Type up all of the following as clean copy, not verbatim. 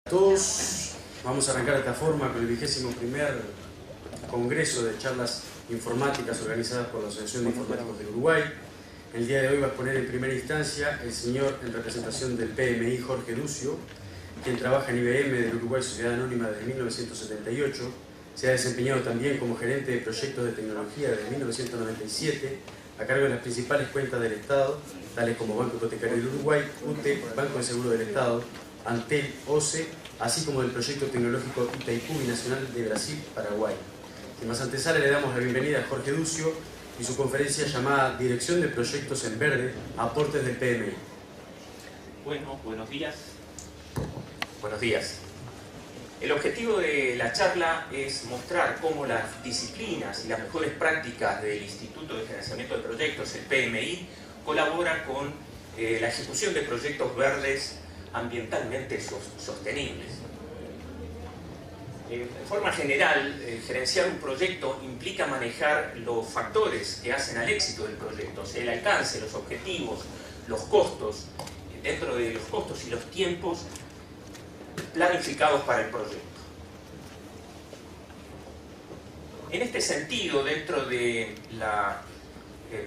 Todos vamos a arrancar de esta forma con el 21º Congreso de Charlas Informáticas organizadas por la Asociación de Informáticos del Uruguay. El día de hoy va a exponer en primera instancia el señor en representación del PMI, Jorge Ducio, quien trabaja en IBM del Uruguay Sociedad Anónima desde 1978. Se ha desempeñado también como gerente de proyectos de tecnología desde 1997, a cargo de las principales cuentas del Estado, tales como Banco Hipotecario del Uruguay, UTE, Banco de Seguro del Estado, Antel, OCE, así como del proyecto tecnológico Itaipú Binacional de Brasil, Paraguay. Sin más antesala, le damos la bienvenida a Jorge Ducio y su conferencia llamada Dirección de Proyectos en Verde, aportes del PMI. Bueno, buenos días. Buenos días. El objetivo de la charla es mostrar cómo las disciplinas y las mejores prácticas del Instituto de Financiamiento de Proyectos, el PMI, colaboran con la ejecución de proyectos verdes ambientalmente sostenibles. En forma general, gerenciar un proyecto implica manejar los factores que hacen al éxito del proyecto, o sea, el alcance, los objetivos, los costos, dentro de los costos y los tiempos planificados para el proyecto. En este sentido, dentro de la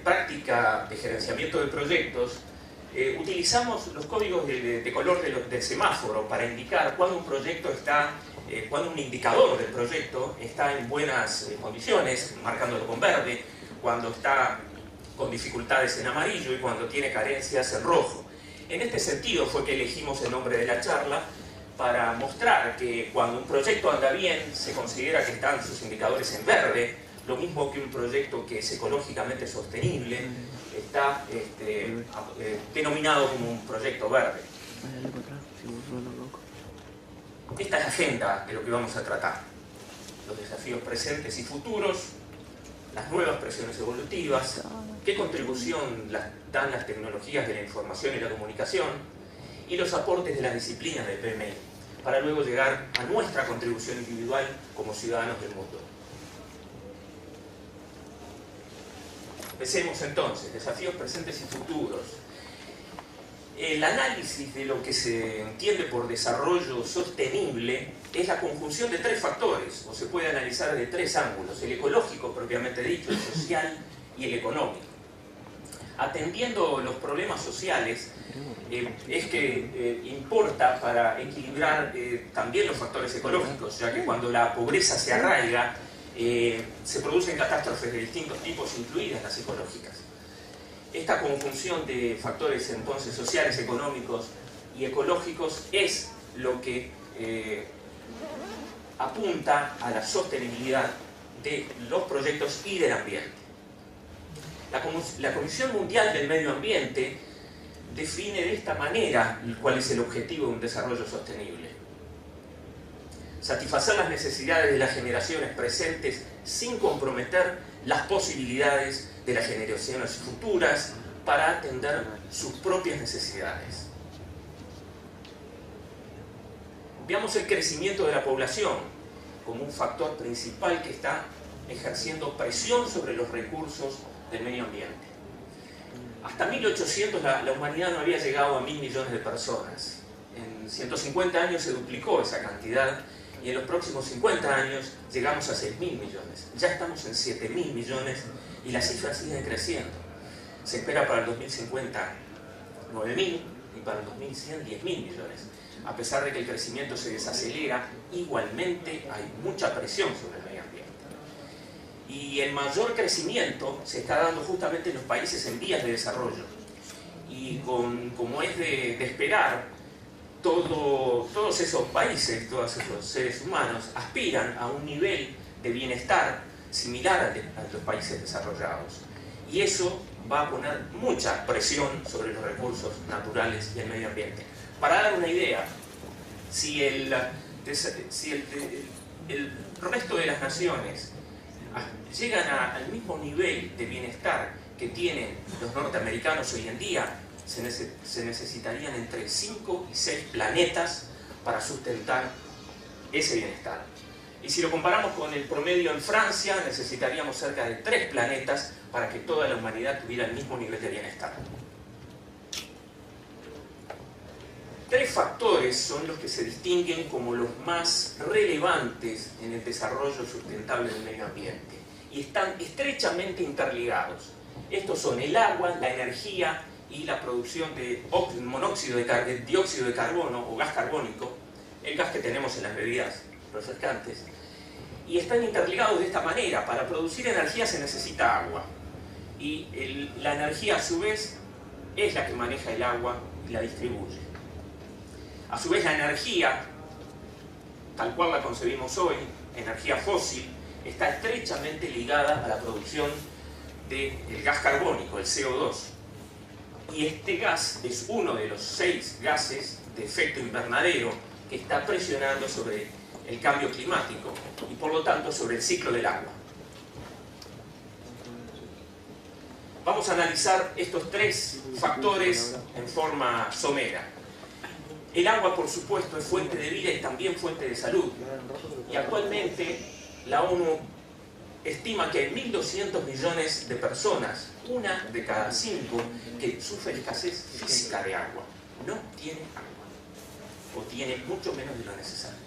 práctica de gerenciamiento de proyectos, utilizamos los códigos de color del semáforo para indicar cuando un proyecto está, cuando un indicador del proyecto está en buenas condiciones, marcándolo con verde, cuando está con dificultades en amarillo y cuando tiene carencias en rojo. En este sentido fue que elegimos el nombre de la charla, para mostrar que cuando un proyecto anda bien se considera que están sus indicadores en verde, lo mismo que un proyecto que es ecológicamente sostenible está denominado como un proyecto verde. Esta es la agenda de lo que vamos a tratar: los desafíos presentes y futuros, las nuevas presiones evolutivas, qué contribución dan las tecnologías de la información y la comunicación, y los aportes de las disciplinas del PMI, para luego llegar a nuestra contribución individual como ciudadanos del mundo. Empecemos entonces, desafíos presentes y futuros. El análisis de lo que se entiende por desarrollo sostenible es la conjunción de tres factores, o se puede analizar de tres ángulos: el ecológico propiamente dicho, el social y el económico. Atendiendo los problemas sociales, es que importa para equilibrar también los factores ecológicos, ya que cuando la pobreza se arraiga, se producen catástrofes de distintos tipos, incluidas las ecológicas. Esta conjunción de factores entonces sociales, económicos y ecológicos es lo que apunta a la sostenibilidad de los proyectos y del ambiente. La Comisión Mundial del Medio Ambiente define de esta manera cuál es el objetivo de un desarrollo sostenible: satisfacer las necesidades de las generaciones presentes sin comprometer las posibilidades de las generaciones futuras para atender sus propias necesidades. Veamos el crecimiento de la población como un factor principal que está ejerciendo presión sobre los recursos del medio ambiente. Hasta 1800 la humanidad no había llegado a 1.000 millones de personas. En 150 años se duplicó esa cantidad y en los próximos 50 años llegamos a 6.000 millones. Ya estamos en 7.000 millones y las cifras siguen creciendo. Se espera para el 2050 9.000 y para el 2100 10.000 millones. A pesar de que el crecimiento se desacelera, igualmente hay mucha presión sobre el medio ambiente. Y el mayor crecimiento se está dando justamente en los países en vías de desarrollo. Y como es de esperar, todos esos países, todos esos seres humanos aspiran a un nivel de bienestar similar a los países desarrollados. Y eso va a poner mucha presión sobre los recursos naturales y el medio ambiente. Para dar una idea, si el resto de las naciones llegan al mismo nivel de bienestar que tienen los norteamericanos hoy en día, se necesitarían entre 5 y 6 planetas para sustentar ese bienestar. Y si lo comparamos con el promedio en Francia, necesitaríamos cerca de 3 planetas para que toda la humanidad tuviera el mismo nivel de bienestar. 3 factores son los que se distinguen como los más relevantes en el desarrollo sustentable del medio ambiente y están estrechamente interligados. Estos son el agua, la energía y la producción de dióxido de carbono o gas carbónico, el gas que tenemos en las bebidas refrescantes, y están interligados de esta manera. Para producir energía se necesita agua y la energía a su vez es la que maneja el agua y la distribuye. A su vez la energía, tal cual la concebimos hoy, energía fósil, está estrechamente ligada a la producción del gas carbónico, el CO2. Y este gas es uno de los 6 gases de efecto invernadero que está presionando sobre el cambio climático y por lo tanto sobre el ciclo del agua. Vamos a analizar estos 3 factores en forma somera. El agua, por supuesto, es fuente de vida y también fuente de salud. Y actualmente la ONU estima que hay 1.200 millones de personas, una de cada 5, que sufren escasez física de agua. No tiene agua, o tiene mucho menos de lo necesario.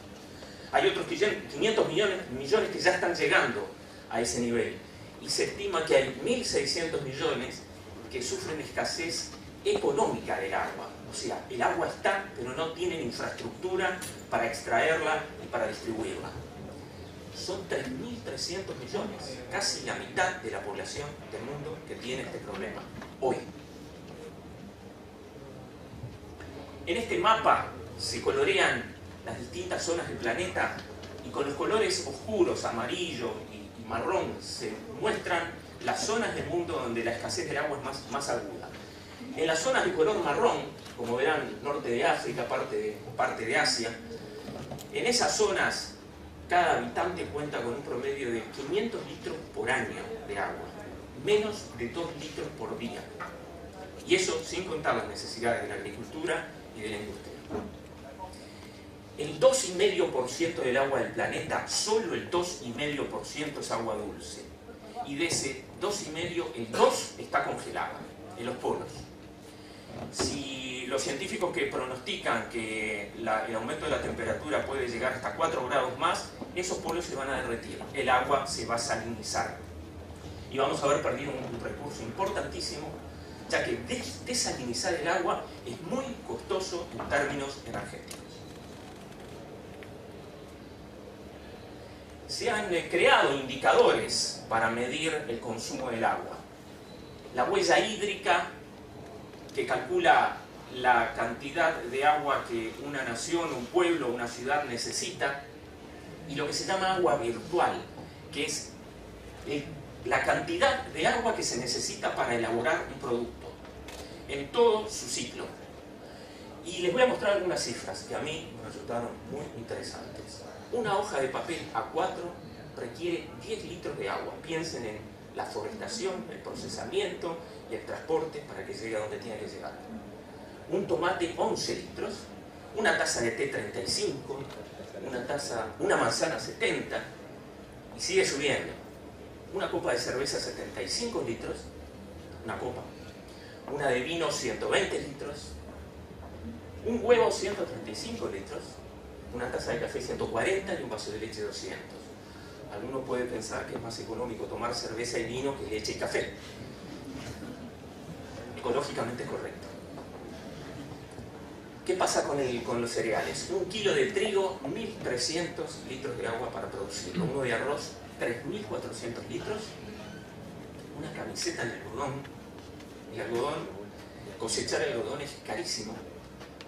Hay otros 500 millones que ya están llegando a ese nivel. Y se estima que hay 1.600 millones que sufren escasez económica del agua. O sea, el agua está, pero no tienen infraestructura para extraerla y para distribuirla. Son 3.300 millones, casi la mitad de la población del mundo que tiene este problema hoy. En este mapa se colorean las distintas zonas del planeta y con los colores oscuros, amarillo y marrón, se muestran las zonas del mundo donde la escasez del agua es más aguda. En las zonas de color marrón, como verán, norte de África, parte de Asia, en esas zonas cada habitante cuenta con un promedio de 500 litros por año de agua, menos de 2 litros por día. Y eso sin contar las necesidades de la agricultura y de la industria. El 2,5% del agua del planeta, solo el 2,5% es agua dulce. Y de ese 2,5%, el 2% está congelado en los polos. Si los científicos que pronostican que el aumento de la temperatura puede llegar hasta 4 grados más, esos polos se van a derretir, el agua se va a salinizar. Y vamos a haber perdido un recurso importantísimo, ya que desalinizar el agua es muy costoso en términos energéticos. Se han creado indicadores para medir el consumo del agua. La huella hídrica, que calcula la cantidad de agua que una nación, un pueblo, una ciudad necesita, y lo que se llama agua virtual, que es la cantidad de agua que se necesita para elaborar un producto, en todo su ciclo. Y les voy a mostrar algunas cifras que a mí me resultaron muy interesantes. Una hoja de papel A4 requiere 10 litros de agua. Piensen en la forestación, el procesamiento y el transporte para que llegue a donde tiene que llegar. Un tomate 11 litros, una taza de té 35, una manzana 70 y sigue subiendo. Una copa de cerveza 75 litros, una copa. Una de vino 120 litros, un huevo 135 litros, una taza de café 140 y un vaso de leche 200. Alguno puede pensar que es más económico tomar cerveza y vino que leche y café. Ecológicamente es correcto. ¿Qué pasa con los cereales? Un kilo de trigo, 1.300 litros de agua para producirlo. Uno de arroz, 3.400 litros. Una camiseta de algodón. El algodón, cosechar el algodón es carísimo.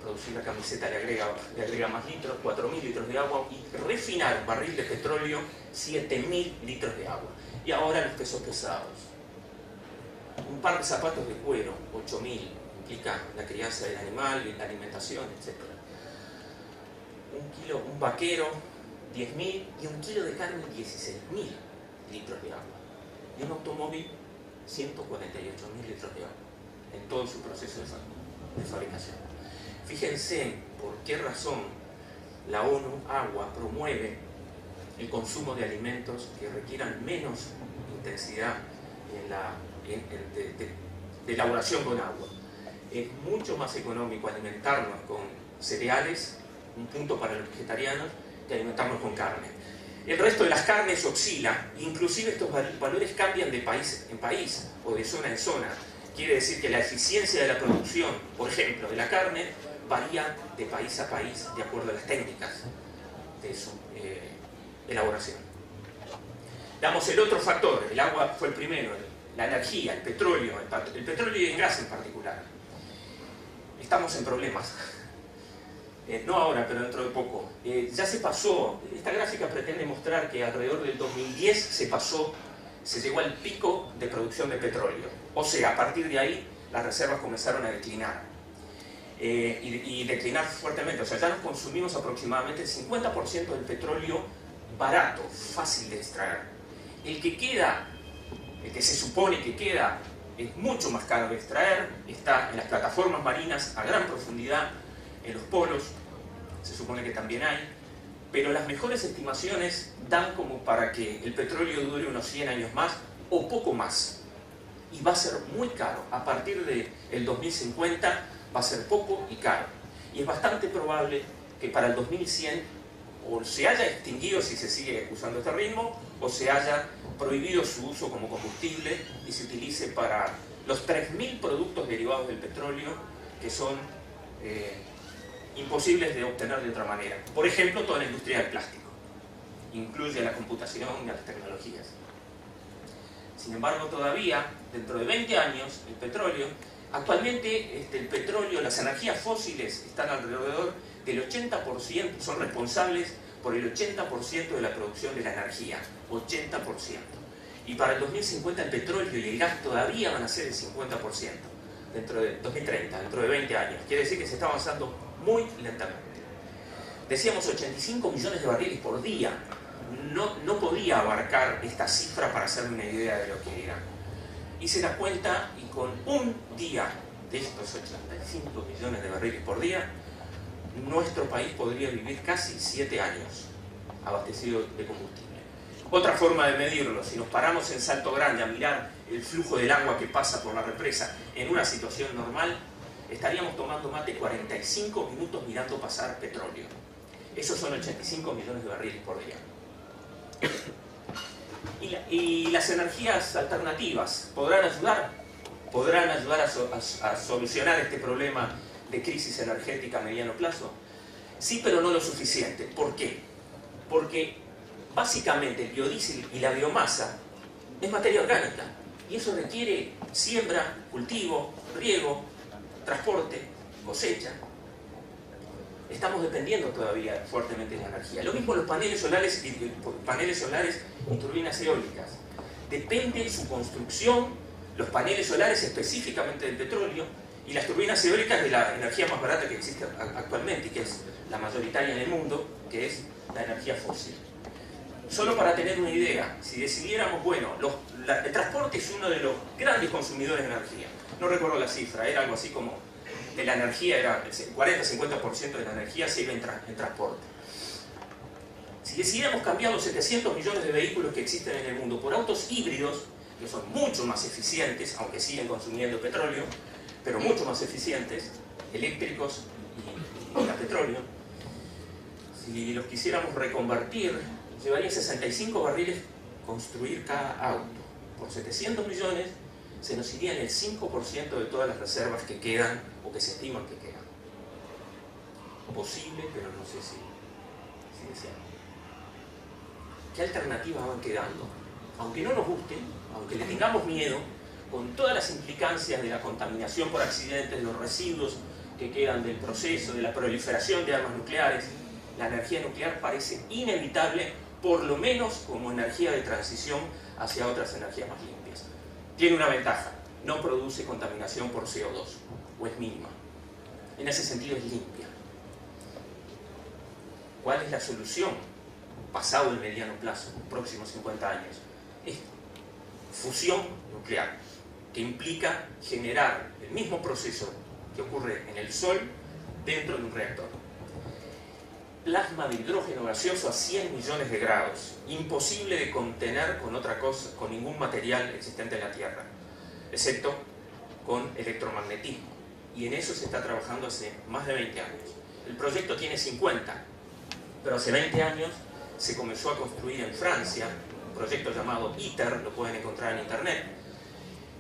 Producir la camiseta le agrega más litros, 4.000 litros de agua, y refinar un barril de petróleo, 7.000 litros de agua. Y ahora los pesos pesados. Un par de zapatos de cuero, 8.000, implica la crianza del animal, la alimentación, etc. Un vaquero, 10.000, y un kilo de carne, 16.000 litros de agua. Y un automóvil, 148.000 litros de agua, en todo su proceso de fabricación. Fíjense por qué razón la ONU Agua promueve el consumo de alimentos que requieran menos intensidad de elaboración con agua. Es mucho más económico alimentarnos con cereales, un punto para los vegetarianos, que alimentarnos con carne. El resto de las carnes oscila, inclusive estos valores cambian de país en país o de zona en zona. Quiere decir que la eficiencia de la producción, por ejemplo, de la carne, varía de país a país de acuerdo a las técnicas de su elaboración. Damos el otro factor, el agua fue el primero, la energía, el petróleo y el gas en particular. Estamos en problemas. No ahora, pero dentro de poco. Ya se pasó, esta gráfica pretende mostrar que alrededor del 2010 se llegó al pico de producción de petróleo. O sea, a partir de ahí las reservas comenzaron a declinar. Y declinar fuertemente. O sea, ya nos consumimos aproximadamente el 50% del petróleo barato, fácil de extraer. El que se supone que queda, es mucho más caro de extraer, está en las plataformas marinas a gran profundidad, en los polos, se supone que también hay, pero las mejores estimaciones dan como para que el petróleo dure unos 100 años más o poco más. Y va a ser muy caro. A partir del 2050 va a ser poco y caro. Y es bastante probable que para el 2100 o se haya extinguido si se sigue usando este ritmo, o se haya prohibido su uso como combustible y se utilice para los 3.000 productos derivados del petróleo que son imposibles de obtener de otra manera. Por ejemplo, toda la industria del plástico. Incluye la computación y las tecnologías. Sin embargo, todavía, dentro de 20 años, el petróleo, actualmente el petróleo, las energías fósiles están alrededor del 80%, son responsables por el 80% de la producción de la energía. 80%. Y para el 2050 el petróleo y el gas todavía van a ser el 50%. Dentro de 2030, dentro de 20 años. Quiere decir que se está avanzando muy lentamente. Decíamos 85 millones de barriles por día. No podía abarcar esta cifra para hacerme una idea de lo que era. Hice la cuenta y con un día de estos 85 millones de barriles por día, nuestro país podría vivir casi 7 años abastecido de combustible. Otra forma de medirlo, si nos paramos en Salto Grande a mirar el flujo del agua que pasa por la represa en una situación normal, estaríamos tomando mate 45 minutos mirando pasar petróleo. Esos son 85 millones de barriles por día. Y las energías alternativas podrán ayudar a solucionar este problema de crisis energética a mediano plazo. Sí, pero no lo suficiente. ¿Por qué? Porque básicamente el biodiesel y la biomasa es materia orgánica y eso requiere siembra, cultivo, riego, transporte, cosecha. Estamos dependiendo todavía fuertemente de la energía. Lo mismo los paneles solares y turbinas eólicas. Depende su construcción, los paneles solares específicamente del petróleo y las turbinas eólicas de la energía más barata que existe actualmente y que es la mayoritaria en el mundo, que es la energía fósil. Solo para tener una idea, si decidiéramos, bueno, el transporte es uno de los grandes consumidores de energía. No recuerdo la cifra, era algo así como de la energía, era el 40-50% de la energía se iba en transporte. Si decidiéramos cambiar los 700 millones de vehículos que existen en el mundo por autos híbridos, que son mucho más eficientes, aunque siguen consumiendo petróleo, pero mucho más eficientes, eléctricos y a petróleo, si los quisiéramos reconvertir, llevaría 65 barriles construir cada auto. Por 700 millones se nos irían el 5% de todas las reservas que quedan o que se estiman que quedan. Posible, pero no sé si deseamos. ¿Qué alternativas van quedando? Aunque no nos gusten, aunque le tengamos miedo, con todas las implicancias de la contaminación por accidentes, los residuos que quedan del proceso, de la proliferación de armas nucleares, la energía nuclear parece inevitable, por lo menos como energía de transición hacia otras energías más limpias. Tiene una ventaja, no produce contaminación por CO2, o es mínima. En ese sentido es limpia. ¿Cuál es la solución? Pasado el mediano plazo, próximos 50 años. Es fusión nuclear, que implica generar el mismo proceso que ocurre en el Sol dentro de un reactor. Plasma de hidrógeno gaseoso a 100 millones de grados, imposible de contener con otra cosa, con ningún material existente en la Tierra, excepto con electromagnetismo. Y en eso se está trabajando hace más de 20 años. El proyecto tiene 50, pero hace 20 años se comenzó a construir en Francia un proyecto llamado ITER, lo pueden encontrar en internet,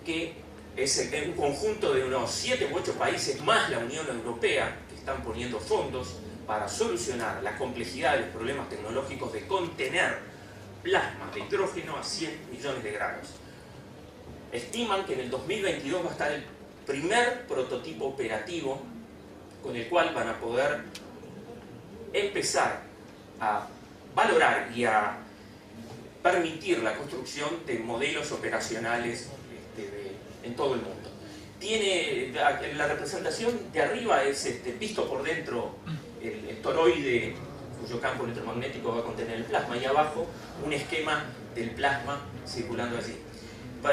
que es un conjunto de unos 7 u 8 países más la Unión Europea que están poniendo fondos para solucionar la complejidad de los problemas tecnológicos de contener plasma de hidrógeno a 100 millones de grados. Estiman que en el 2022 va a estar el primer prototipo operativo con el cual van a poder empezar a valorar y a permitir la construcción de modelos operacionales en todo el mundo. Tiene, la representación de arriba es visto por dentro el toroide cuyo campo electromagnético va a contener el plasma, y abajo un esquema del plasma circulando allí.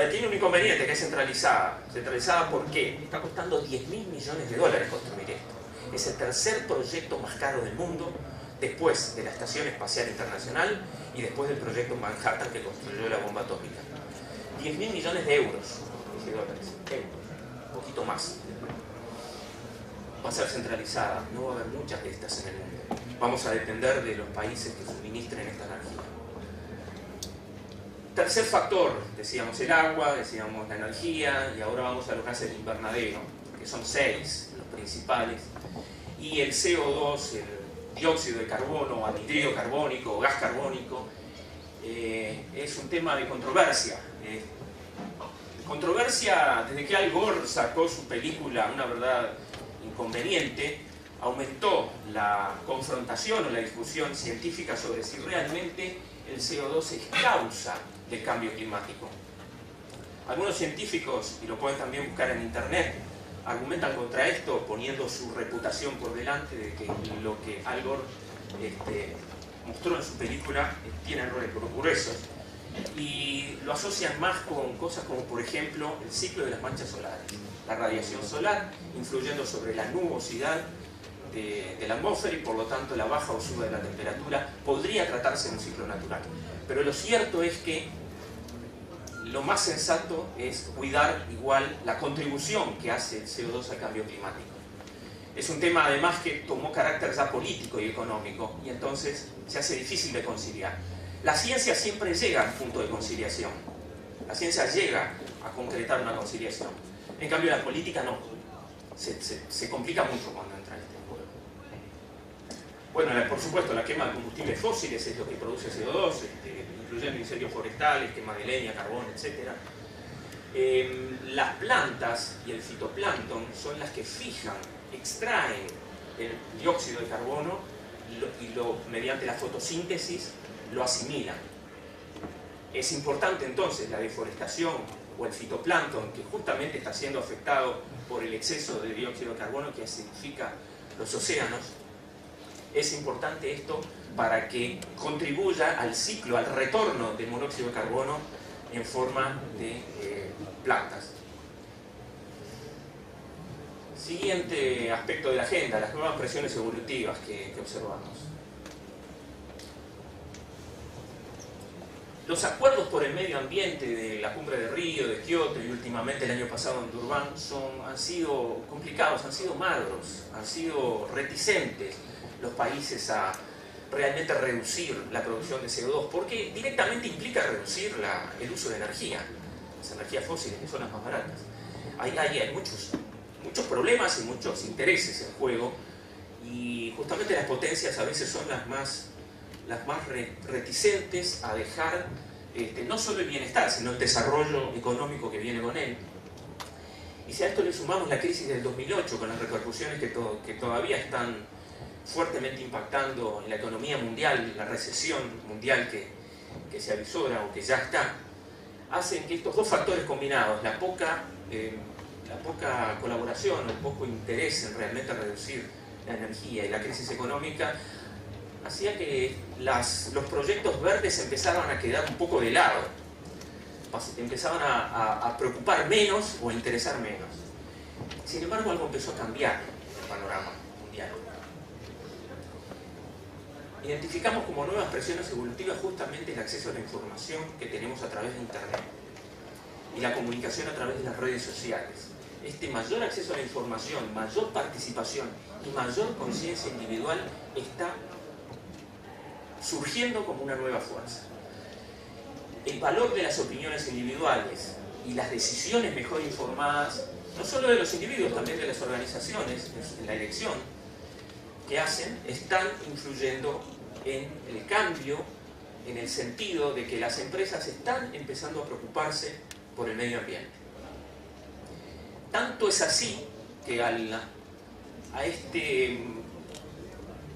Tiene un inconveniente, que es centralizada. ¿Centralizada por qué? Está costando 10.000 millones de dólares construir esto. Es el tercer proyecto más caro del mundo, después de la Estación Espacial Internacional y después del proyecto Manhattan, que construyó la bomba atómica. 10.000 millones de euros, de dólares, un poquito más. Va a ser centralizada, no va a haber muchas de estas en el mundo. Vamos a depender de los países que suministren esta energía. Tercer factor, decíamos el agua, decíamos la energía, y ahora vamos a los gases de invernadero, que son 6 los principales, y el CO2, el dióxido de carbono, anhídrido carbónico, gas carbónico, es un tema de controversia. Controversia desde que Al Gore sacó su película Una verdad inconveniente, aumentó la confrontación o la discusión científica sobre si realmente el CO2 es causa del cambio climático. Algunos científicos, y lo pueden también buscar en internet, argumentan contra esto poniendo su reputación por delante de que lo que Al Gore mostró en su película tiene errores gruesos, y lo asocian más con cosas como, por ejemplo, el ciclo de las manchas solares, la radiación solar influyendo sobre la nubosidad de la atmósfera, y por lo tanto la baja o suba de la temperatura podría tratarse de un ciclo natural. Pero lo cierto es que lo más sensato es cuidar igual la contribución que hace el CO2 al cambio climático. Es un tema además que tomó carácter ya político y económico, y entonces se hace difícil de conciliar. La ciencia siempre llega al punto de conciliación. La ciencia llega a concretar una conciliación. En cambio la política no. Se complica mucho cuando entra en este juego. Bueno, por supuesto, la quema de combustibles fósiles es lo que produce CO2, incluyendo incendios forestales, quema de leña, carbón, etc. Las plantas y el fitoplancton son las que fijan, extraen el dióxido de carbono y mediante la fotosíntesis lo asimilan. Es importante entonces la deforestación o el fitoplancton, que justamente está siendo afectado por el exceso de dióxido de carbono que acidifica los océanos. Es importante esto para que contribuya al ciclo, al retorno del monóxido de carbono en forma de plantas. Siguiente aspecto de la agenda, las nuevas presiones evolutivas que observamos. Los acuerdos por el medio ambiente de la cumbre de Río, de Kioto y últimamente el año pasado en Durban han sido complicados, han sido magros, han sido reticentes los países a realmente reducir la producción de CO2, porque directamente implica reducir el uso de energía, las energías fósiles, que son las más baratas. Hay muchos problemas y muchos intereses en juego, y justamente las potencias a veces son las más reticentes a dejar no solo el bienestar, sino el desarrollo económico que viene con él. Y si a esto le sumamos la crisis del 2008, con las repercusiones que todavía están fuertemente impactando en la economía mundial, la recesión mundial que se avisora o que ya está, hacen que estos dos factores combinados, la poca colaboración, el poco interés en realmente reducir la energía y la crisis económica, hacía que los proyectos verdes empezaban a quedar un poco de lado, empezaban a preocupar menos o a interesar menos. Sin embargo, algo empezó a cambiar en el panorama mundial. Identificamos como nuevas presiones evolutivas justamente el acceso a la información que tenemos a través de Internet y la comunicación a través de las redes sociales. este mayor acceso a la información, mayor participación y mayor conciencia individual está surgiendo como una nueva fuerza. El valor de las opiniones individuales y las decisiones mejor informadas, no solo de los individuos, también de las organizaciones en la elección que hacen, están influyendo en el cambio, en el sentido de que las empresas están empezando a preocuparse por el medio ambiente. Tanto es así que a este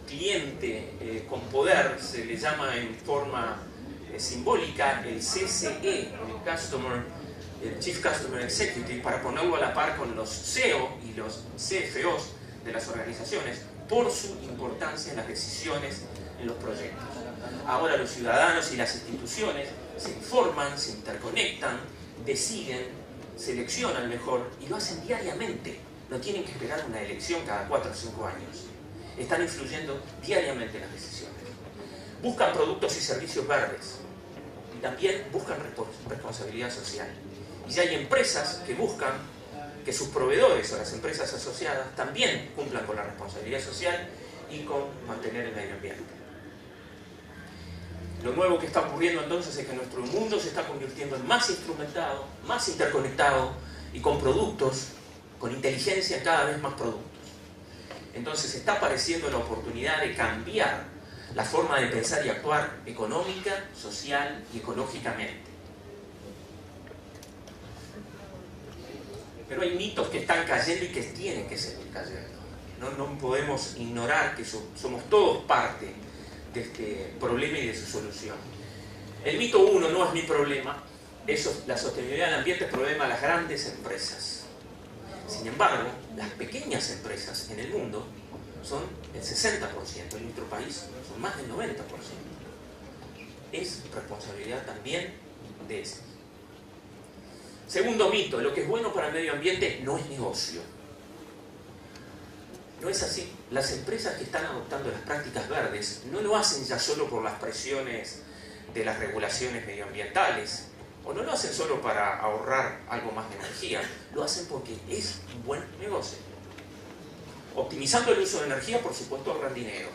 cliente con poder se le llama en forma simbólica el CCE, el Chief Customer Executive, para ponerlo a la par con los CEO y los CFOs de las organizaciones, por su importancia en las decisiones en los proyectos. Ahora los ciudadanos y las instituciones se informan, se interconectan, deciden, seleccionan mejor y lo hacen diariamente. No tienen que esperar una elección cada 4 o 5 años. Están influyendo diariamente en las decisiones. Buscan productos y servicios verdes y también buscan responsabilidad social. Y ya hay empresas que buscan que sus proveedores o las empresas asociadas también cumplan con la responsabilidad social y con mantener el medio ambiente. Lo nuevo que está ocurriendo entonces es que nuestro mundo se está convirtiendo en más instrumentado, más interconectado y con productos, con inteligencia en cada vez más productos. Entonces está apareciendo la oportunidad de cambiar la forma de pensar y actuar económica, social y ecológicamente. Pero hay mitos que están cayendo y que tienen que seguir cayendo. No podemos ignorar que somos todos parte de este problema y de su solución. El mito 1 no es mi problema, la sostenibilidad del ambiente es problema de las grandes empresas. Sin embargo, las pequeñas empresas en el mundo son el 60%, en nuestro país son más del 90%. Es responsabilidad también de esas. Segundo mito, lo que es bueno para el medio ambiente no es negocio. No es así. Las empresas que están adoptando las prácticas verdes no lo hacen ya solo por las presiones de las regulaciones medioambientales, o no lo hacen solo para ahorrar algo más de energía, lo hacen porque es un buen negocio. Optimizando el uso de energía, por supuesto, ahorran dinero.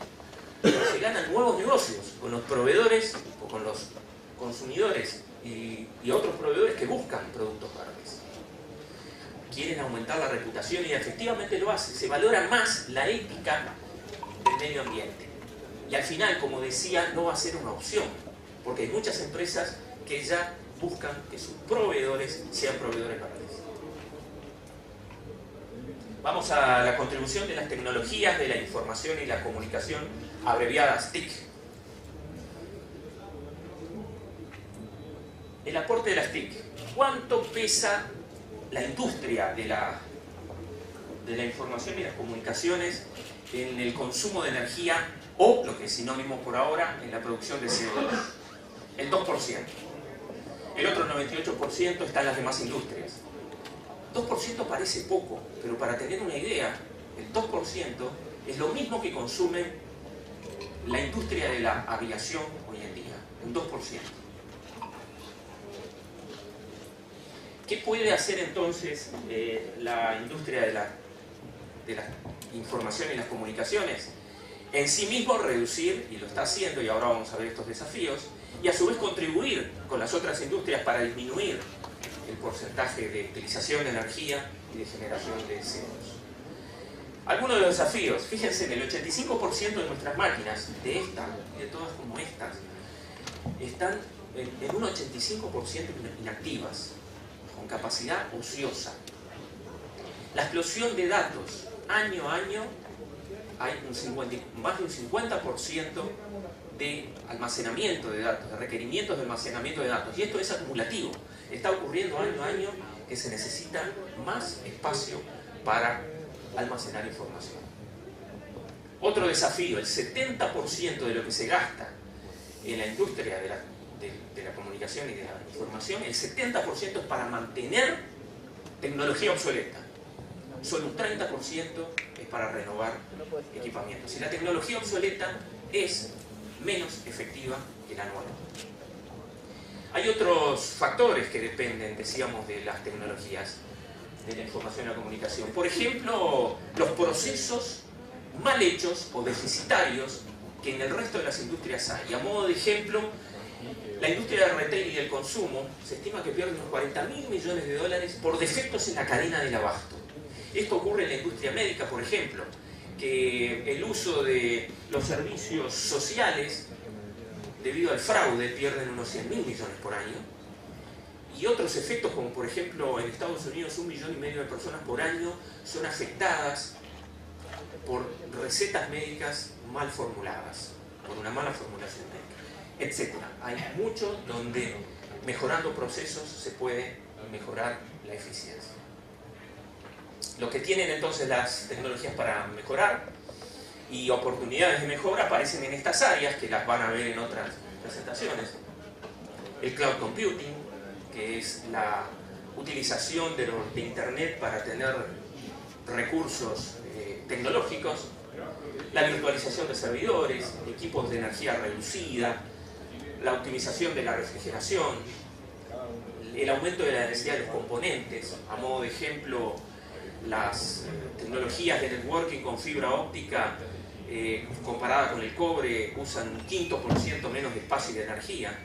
Pero se ganan nuevos negocios con los proveedores o con los consumidores y otros proveedores que buscan productos verdes. Quieren aumentar la reputación y efectivamente lo hacen. Se valora más la ética del medio ambiente. Y al final, como decía, no va a ser una opción, porque hay muchas empresas que ya buscan que sus proveedores sean proveedores verdes. Vamos a la contribución de las tecnologías de la información y la comunicación, abreviadas TIC. El aporte de las TIC. ¿Cuánto pesa la industria de la información y las comunicaciones en el consumo de energía, o, lo que es sinónimo por ahora, en la producción de CO2? El 2%. El otro 98% está en las demás industrias. 2% parece poco, pero para tener una idea, el 2% es lo mismo que consume la industria de la aviación hoy en día, un 2%. ¿Qué puede hacer entonces la industria de la información y las comunicaciones? En sí mismo reducir, y lo está haciendo, y ahora vamos a ver estos desafíos, y a su vez contribuir con las otras industrias para disminuir el porcentaje de utilización de energía y de generación de CO2. Algunos de los desafíos, fíjense, el 85% de nuestras máquinas, de estas y de todas como estas, están en un 85% inactivas, con capacidad ociosa. La explosión de datos, año a año, hay más de un 50% de almacenamiento de datos, de requerimientos de almacenamiento de datos, y esto es acumulativo. Está ocurriendo año a año que se necesita más espacio para almacenar información. Otro desafío, el 70% de lo que se gasta en la industria de la comunicación y de la información, el 70% es para mantener tecnología obsoleta. Solo un 30% es para renovar equipamientos. Y la tecnología obsoleta es menos efectiva que la nueva. Hay otros factores que dependen, decíamos, de las tecnologías. de la información y la comunicación. Por ejemplo, los procesos mal hechos o deficitarios que en el resto de las industrias hay. A modo de ejemplo, la industria del retail y del consumo se estima que pierde unos 40.000 millones de dólares por defectos en la cadena del abasto. Esto ocurre en la industria médica, por ejemplo, que el uso de los servicios sociales, debido al fraude, pierden unos 100.000 millones por año. Y otros efectos, como por ejemplo en Estados Unidos 1,5 millones de personas por año son afectadas por recetas médicas mal formuladas, por una mala formulación médica, etc. Hay mucho donde mejorando procesos se puede mejorar la eficiencia. Lo que tienen entonces las tecnologías para mejorar y oportunidades de mejora aparecen en estas áreas, que las van a ver en otras presentaciones. El cloud computing, que es la utilización de Internet para tener recursos tecnológicos, la virtualización de servidores, equipos de energía reducida, la optimización de la refrigeración, el aumento de la densidad de los componentes, a modo de ejemplo, las tecnologías de networking con fibra óptica comparada con el cobre usan un 5% menos de espacio y de energía.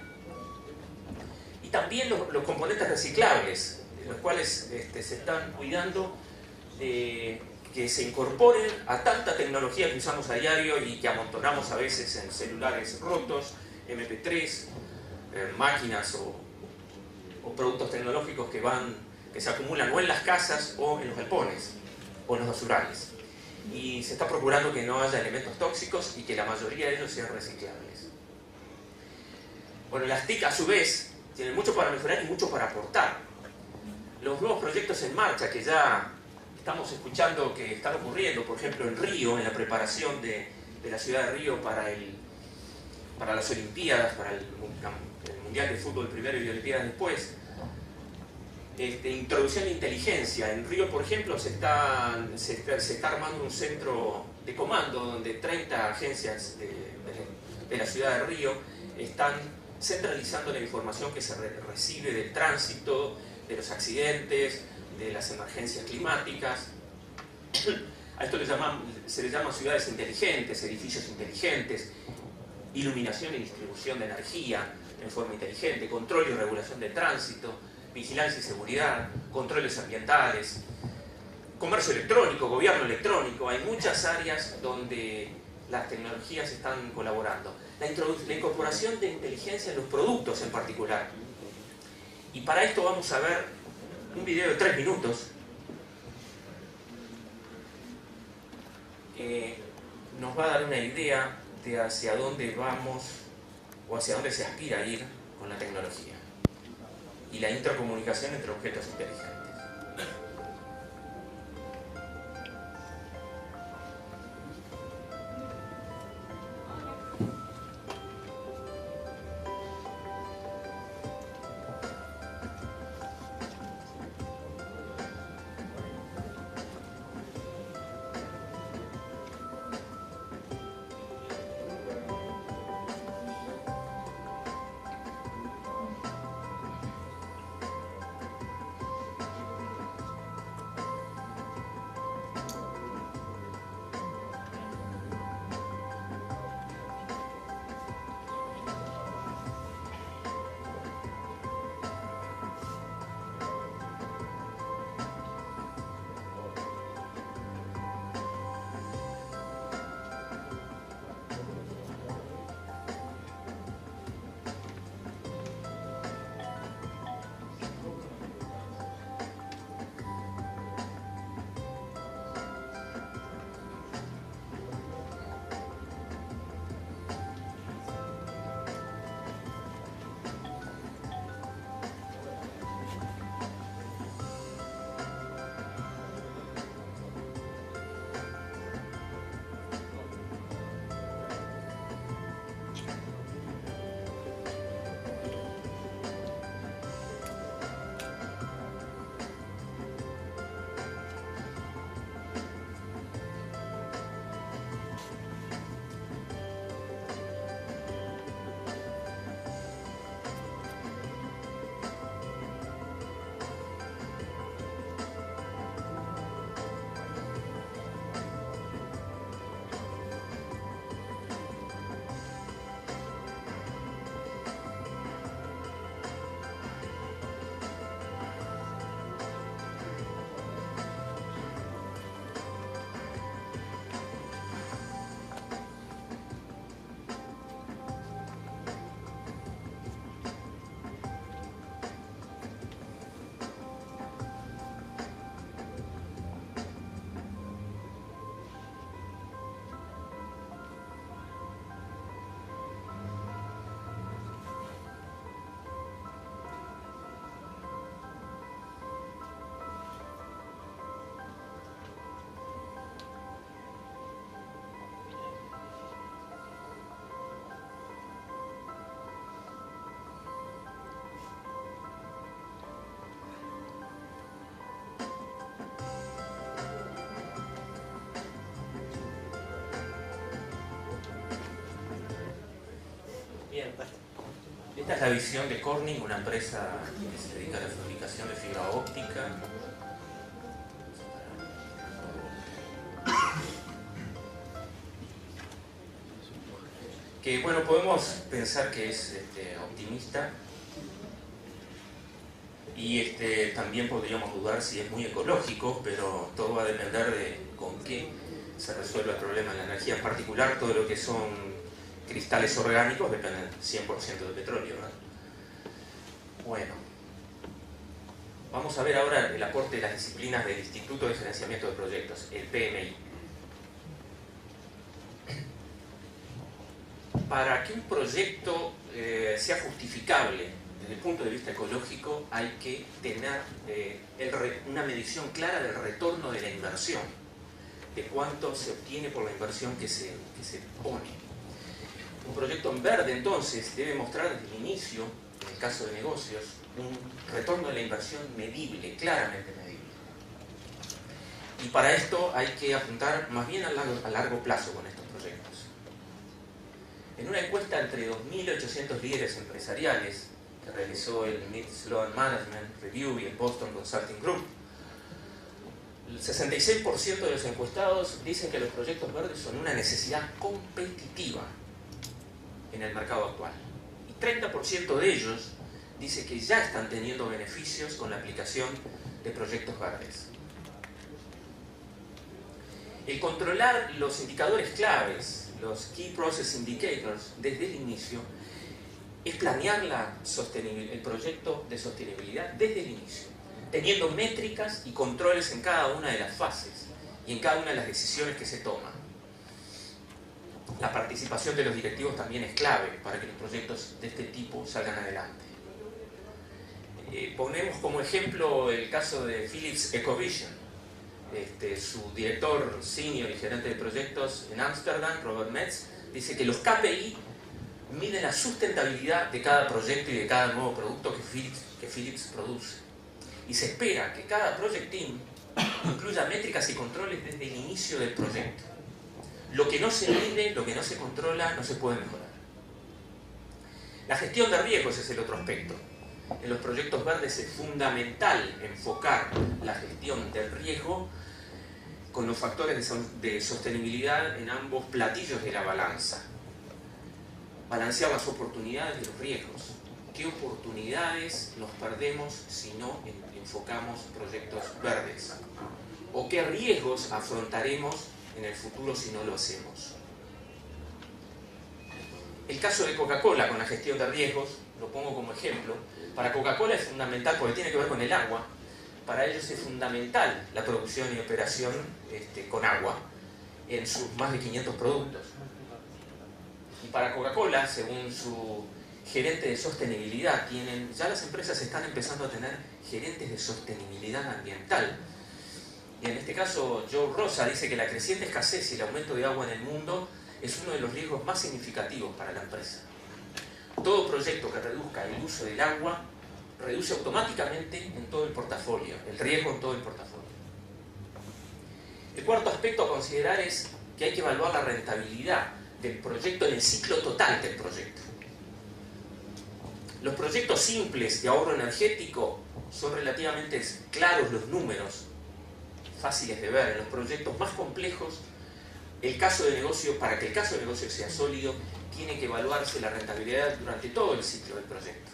Y también los componentes reciclables, los cuales se están cuidando de que se incorporen a tanta tecnología que usamos a diario y que amontonamos a veces en celulares rotos, MP3, máquinas o productos tecnológicos que se acumulan o en las casas o en los galpones o en los basurales. Y se está procurando que no haya elementos tóxicos y que la mayoría de ellos sean reciclables. Bueno, las TIC a su vez tienen mucho para mejorar y mucho para aportar. Los nuevos proyectos en marcha que ya estamos escuchando que están ocurriendo, por ejemplo en Río, en la preparación de la ciudad de Río para las Olimpiadas, para el Mundial de Fútbol primero y Olimpiadas después. Introducción de inteligencia. En Río, por ejemplo, se está armando un centro de comando donde 30 agencias de la ciudad de Río están centralizando la información que se recibe del tránsito, de los accidentes, de las emergencias climáticas. A esto se le llama ciudades inteligentes, edificios inteligentes, iluminación y distribución de energía en forma inteligente, control y regulación de tránsito, vigilancia y seguridad, controles ambientales, comercio electrónico, gobierno electrónico. Hay muchas áreas donde las tecnologías están colaborando. La incorporación de inteligencia en los productos en particular. Y para esto vamos a ver un video de 3 minutos que nos va a dar una idea de hacia dónde vamos o hacia dónde se aspira a ir con la tecnología y la intercomunicación entre objetos inteligentes. Bien. Esta es la visión de Corning, una empresa que se dedica a la fabricación de fibra óptica. Que bueno, podemos pensar que es optimista y también podríamos dudar si es muy ecológico, pero todo va a depender de con qué se resuelve el problema de la energía. En particular, todo lo que son cristales orgánicos dependen 100% de petróleo, ¿verdad? Bueno, vamos a ver ahora el aporte de las disciplinas del Instituto de Gerenciamiento de Proyectos, el PMI. Para que un proyecto sea justificable desde el punto de vista ecológico, hay que tener una medición clara del retorno de la inversión, de cuánto se obtiene por la inversión que se pone. Un proyecto en verde, entonces, debe mostrar desde el inicio, en el caso de negocios, un retorno de la inversión medible, claramente medible. Y para esto hay que apuntar más bien a largo plazo con estos proyectos. En una encuesta entre 2.800 líderes empresariales que realizó el Mid Sloan Management Review y el Boston Consulting Group, el 66% de los encuestados dicen que los proyectos verdes son una necesidad competitiva en el mercado actual. Y 30% de ellos dice que ya están teniendo beneficios con la aplicación de proyectos verdes. El controlar los indicadores claves, los Key Process Indicators, desde el inicio, es planear el proyecto de sostenibilidad desde el inicio, teniendo métricas y controles en cada una de las fases y en cada una de las decisiones que se toman. La participación de los directivos también es clave para que los proyectos de este tipo salgan adelante. Ponemos como ejemplo el caso de Philips Ecovision. Su director senior y gerente de proyectos en Ámsterdam, Robert Metz, dice que los KPI miden la sustentabilidad de cada proyecto y de cada nuevo producto que Philips produce. Y se espera que cada project team incluya métricas y controles desde el inicio del proyecto. Lo que no se mide, lo que no se controla, no se puede mejorar. La gestión de riesgos es el otro aspecto. En los proyectos verdes es fundamental enfocar la gestión del riesgo con los factores de sostenibilidad en ambos platillos de la balanza. Balancear las oportunidades y los riesgos. ¿Qué oportunidades nos perdemos si no enfocamos proyectos verdes? ¿O qué riesgos afrontaremos en el futuro si no lo hacemos? El caso de Coca-Cola con la gestión de riesgos, lo pongo como ejemplo. Para Coca-Cola es fundamental porque tiene que ver con el agua. Para ellos es fundamental la producción y operación con agua en sus más de 500 productos. Y para Coca-Cola, según su gerente de sostenibilidad, ya las empresas están empezando a tener gerentes de sostenibilidad ambiental. Y en este caso, Joe Rosa dice que la creciente escasez y el aumento de agua en el mundo es uno de los riesgos más significativos para la empresa. Todo proyecto que reduzca el uso del agua reduce automáticamente en todo el portafolio, el riesgo en todo el portafolio. El cuarto aspecto a considerar es que hay que evaluar la rentabilidad del proyecto en el ciclo total del proyecto. Los proyectos simples de ahorro energético son relativamente claros los números, fáciles de ver. En los proyectos más complejos, para que el caso de negocio sea sólido, tiene que evaluarse la rentabilidad durante todo el ciclo del proyecto,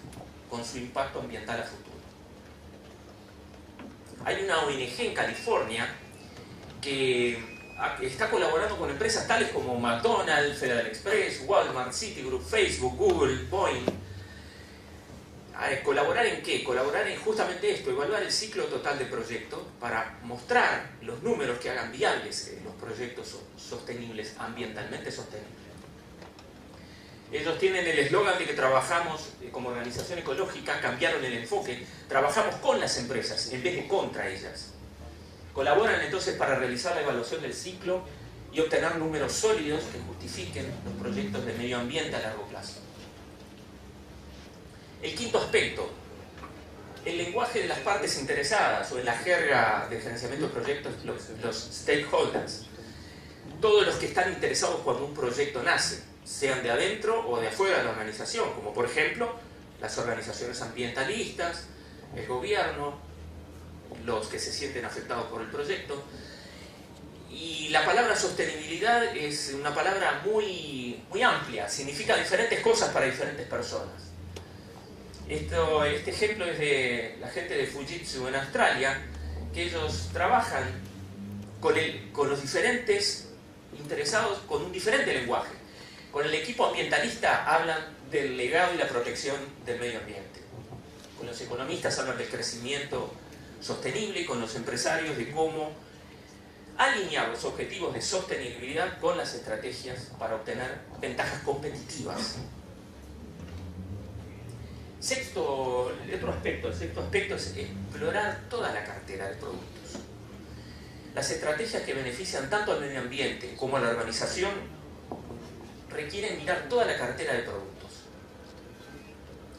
con su impacto ambiental a futuro. Hay una ONG en California que está colaborando con empresas tales como McDonald's, Federal Express, Walmart, Citigroup, Facebook, Google, Boeing. ¿Colaborar en qué? Colaborar en justamente esto, evaluar el ciclo total de proyecto para mostrar los números que hagan viables los proyectos sostenibles, ambientalmente sostenibles. Ellos tienen el eslogan de que trabajamos como organización ecológica, cambiaron el enfoque, trabajamos con las empresas en vez de contra ellas. Colaboran entonces para realizar la evaluación del ciclo y obtener números sólidos que justifiquen los proyectos de medio ambiente a largo plazo. El quinto aspecto, el lenguaje de las partes interesadas, o en la jerga de gerenciamiento de proyectos, los stakeholders, todos los que están interesados cuando un proyecto nace. sean de adentro o de afuera de la organización, como por ejemplo las organizaciones ambientalistas, el gobierno, los que se sienten afectados por el proyecto. Y la palabra sostenibilidad es una palabra muy amplia, significa diferentes cosas para diferentes personas. Este ejemplo es de la gente de Fujitsu en Australia, que ellos trabajan con los diferentes interesados con un diferente lenguaje. Con el equipo ambientalista hablan del legado y la protección del medio ambiente. Con los economistas hablan del crecimiento sostenible y con los empresarios de cómo alinear los objetivos de sostenibilidad con las estrategias para obtener ventajas competitivas. El sexto aspecto es explorar toda la cartera de productos. Las estrategias que benefician tanto al medio ambiente como a la organización requieren mirar toda la cartera de productos,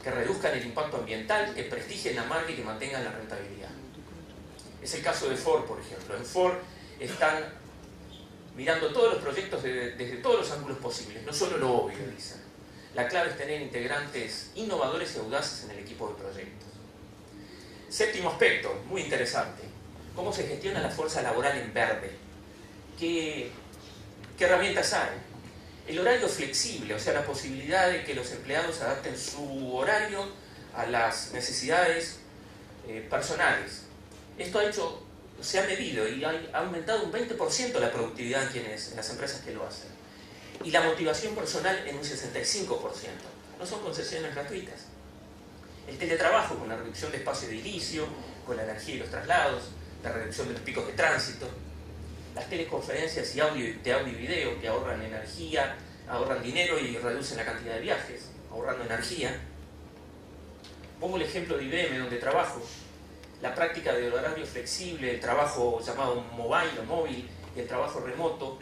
que reduzcan el impacto ambiental, que prestigien la marca y que mantengan la rentabilidad. Es el caso de Ford, por ejemplo. En Ford están mirando todos los proyectos desde todos los ángulos posibles, no solo lo obvio, dicen. La clave es tener integrantes innovadores y audaces en el equipo de proyectos. Séptimo aspecto, muy interesante. ¿Cómo se gestiona la fuerza laboral en verde? ¿Qué herramientas hay? El horario flexible, o sea, la posibilidad de que los empleados adapten su horario a las necesidades personales. Esto se ha medido y ha aumentado un 20% la productividad en las empresas que lo hacen. Y la motivación personal en un 65%. No son concesiones gratuitas. El teletrabajo con la reducción de espacio de edilicio, con la energía y los traslados, la reducción de los picos de tránsito, las teleconferencias de audio y video que ahorran energía, ahorran dinero y reducen la cantidad de viajes, ahorrando energía. Pongo el ejemplo de IBM donde trabajo. La práctica del horario flexible, el trabajo llamado mobile o móvil y el trabajo remoto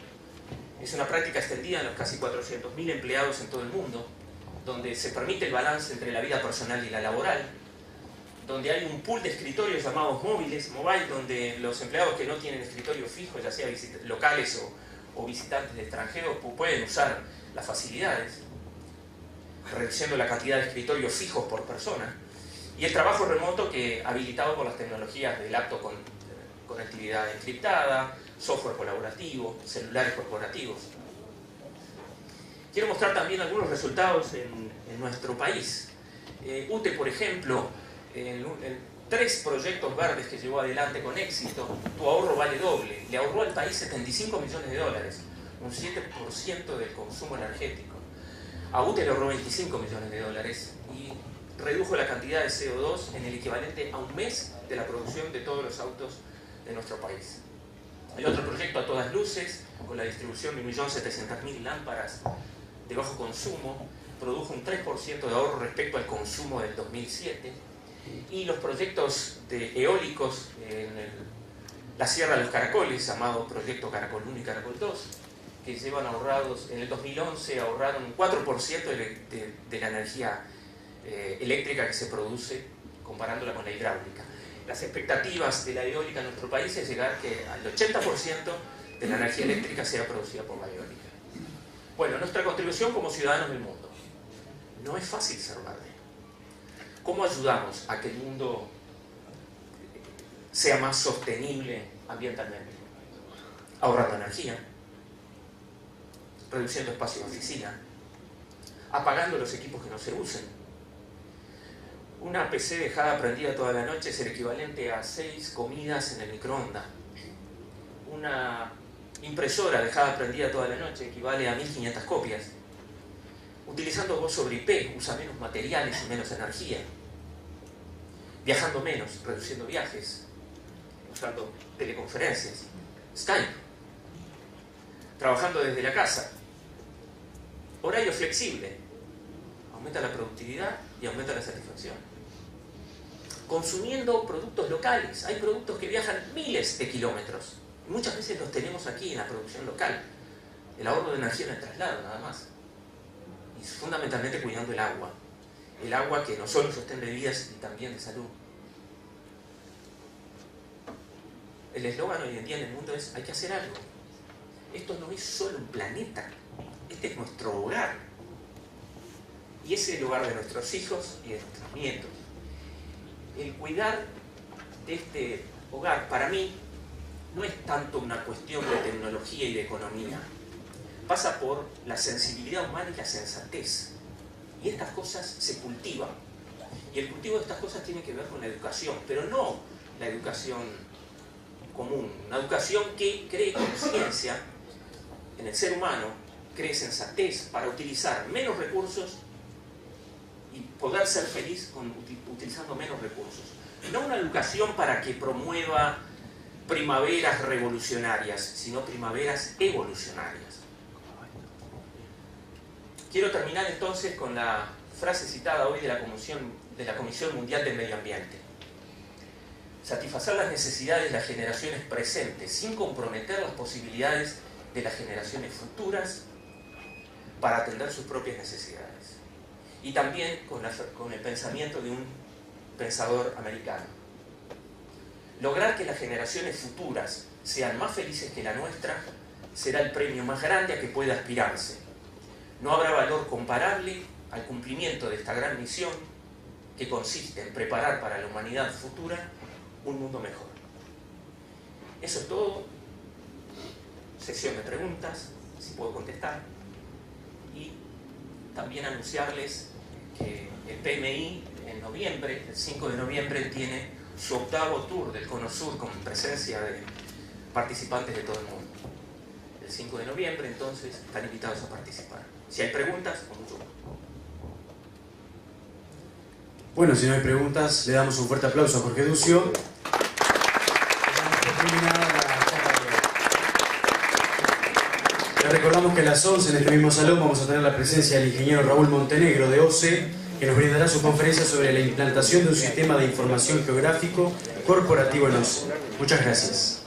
es una práctica extendida en los casi 400.000 empleados en todo el mundo, donde se permite el balance entre la vida personal y la laboral, donde hay un pool de escritorios llamados móviles, mobile, donde los empleados que no tienen escritorio fijo, ya sea locales o visitantes de extranjeros, pueden usar las facilidades, reduciendo la cantidad de escritorios fijos por persona. Y el trabajo remoto que habilitado por las tecnologías de laptop con conectividad encriptada, software colaborativo, celulares corporativos. Quiero mostrar también algunos resultados en nuestro país. UTE, por ejemplo, en 3 proyectos verdes que llevó adelante con éxito, tu ahorro vale doble. Le ahorró al país 75 millones de dólares, un 7% del consumo energético. A UTE le ahorró 25 millones de dólares y redujo la cantidad de CO2 en el equivalente a un mes de la producción de todos los autos de nuestro país. El otro proyecto, a todas luces, con la distribución de 1.700.000 lámparas de bajo consumo, produjo un 3% de ahorro respecto al consumo del 2007. Y los proyectos eólicos en la Sierra de los Caracoles, llamado Proyecto Caracol 1 y Caracol 2, que llevan ahorrados, en el 2011 ahorraron un 4% de la energía eléctrica que se produce comparándola con la hidráulica. Las expectativas de la eólica en nuestro país es llegar que al 80% de la energía eléctrica sea producida por la eólica. Bueno, nuestra contribución como ciudadanos del mundo. No es fácil ser verde. ¿Cómo ayudamos a que el mundo sea más sostenible ambientalmente? Ahorrando energía, reduciendo espacio de oficina, apagando los equipos que no se usen. Una PC dejada prendida toda la noche es el equivalente a 6 comidas en el microondas. Una impresora dejada prendida toda la noche equivale a 1.500 copias. Utilizando voz sobre IP, usa menos materiales y menos energía. Viajando menos, reduciendo viajes. Usando teleconferencias. Skype. Trabajando desde la casa. Horario flexible. Aumenta la productividad y aumenta la satisfacción. Consumiendo productos locales. Hay productos que viajan miles de kilómetros. Y muchas veces los tenemos aquí en la producción local. El ahorro de energía en el traslado, nada más. Y fundamentalmente cuidando el agua. El agua que no solo sostiene vidas y también de salud. El eslogan hoy en día en el mundo es: hay que hacer algo. Esto no es solo un planeta, Este es nuestro hogar. Y es el hogar de nuestros hijos y de nuestros nietos. El cuidar de este hogar, para mí, no es tanto una cuestión de tecnología y de economía. Pasa por la sensibilidad humana y la sensatez. Y estas cosas se cultivan. Y el cultivo de estas cosas tiene que ver con la educación, pero no la educación común. Una educación que cree conciencia en el ser humano, cree sensatez para utilizar menos recursos y poder ser feliz utilizando menos recursos. No una educación para que promueva primaveras revolucionarias, sino primaveras evolucionarias. Quiero terminar entonces con la frase citada hoy de la Comisión Mundial del Medio Ambiente. Satisfacer las necesidades de las generaciones presentes sin comprometer las posibilidades de las generaciones futuras para atender sus propias necesidades. Y también con el pensamiento de un pensador americano. Lograr que las generaciones futuras sean más felices que la nuestra será el premio más grande a que pueda aspirarse. No habrá valor comparable al cumplimiento de esta gran misión que consiste en preparar para la humanidad futura un mundo mejor. Eso es todo. Sesión de preguntas, si puedo contestar. Y también anunciarles que el PMI en noviembre, el 5 de noviembre, tiene su 8º tour del Cono Sur con presencia de participantes de todo el mundo. El 5 de noviembre, entonces, están invitados a participar. Si hay preguntas, con mucho gusto. Bueno, si no hay preguntas, le damos un fuerte aplauso a Jorge Ducio. Le recordamos que a las 11 en este mismo salón vamos a tener la presencia del ingeniero Raúl Montenegro de OCE, que nos brindará su conferencia sobre la implantación de un sistema de información geográfico corporativo en OCE. Muchas gracias.